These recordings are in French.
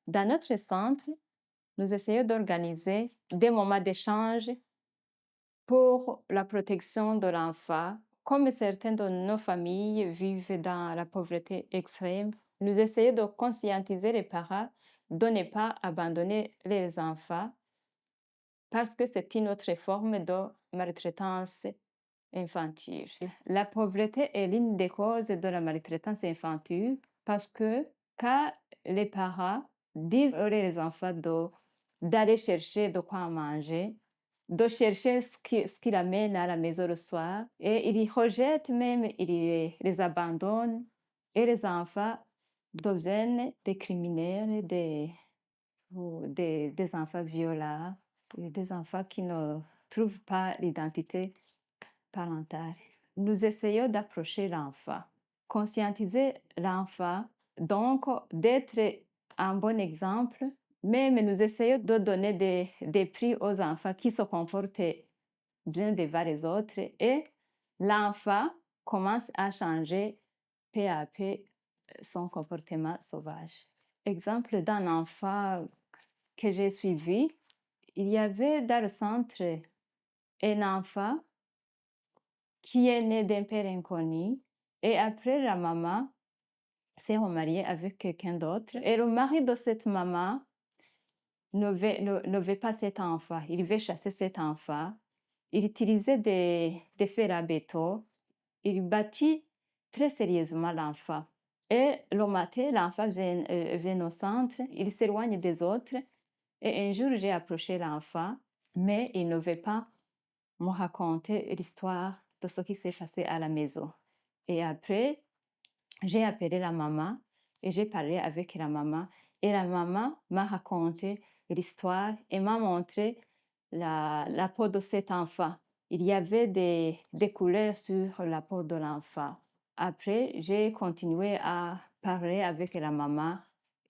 Dans notre centre, nous essayons d'organiser des moments d'échange pour la protection de l'enfant. Comme certaines de nos familles vivent dans la pauvreté extrême, nous essayons de conscientiser les parents de ne pas abandonner les enfants parce que c'est une autre forme de maltraitance infantile. La pauvreté est l'une des causes de la maltraitance infantile parce que quand les parents disent aux enfants d'aller chercher de quoi manger, de chercher ce qu'il amène à la maison le soir, et ils rejettent même, ils les abandonnent, et les enfants deviennent des criminels, des enfants violents, et des enfants qui ne trouvent pas l'identité parentale. Nous essayons d'approcher l'enfant, conscientiser l'enfant, donc d'être un bon exemple, même nous essayons de donner des prix aux enfants qui se comportent bien devant les autres et l'enfant commence à changer peu à peu son comportement sauvage. Exemple d'un enfant que j'ai suivi, il y avait dans le centre un enfant qui est né d'un père inconnu et après la maman s'est remariée avec quelqu'un d'autre et le mari de cette maman ne veut pas cet enfant, il veut chasser cet enfant. Il utilisait des fers à béton, il battit très sérieusement l'enfant. Et le matin, l'enfant vient au centre, il s'éloigne des autres et un jour j'ai approché l'enfant, mais il ne veut pas me raconter l'histoire de ce qui s'est passé à la maison. Et après, j'ai appelé la maman et j'ai parlé avec la maman. Et la maman m'a raconté l'histoire et m'a montré la peau de cet enfant. Il y avait des couleurs sur la peau de l'enfant. Après, j'ai continué à parler avec la maman.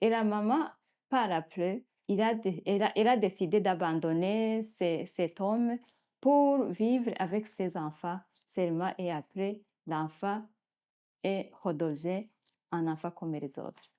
Et la maman, par après, elle a décidé d'abandonner cet homme pour vivre avec ses enfants seulement. Et après, l'enfant et redevient un enfant comme les autres.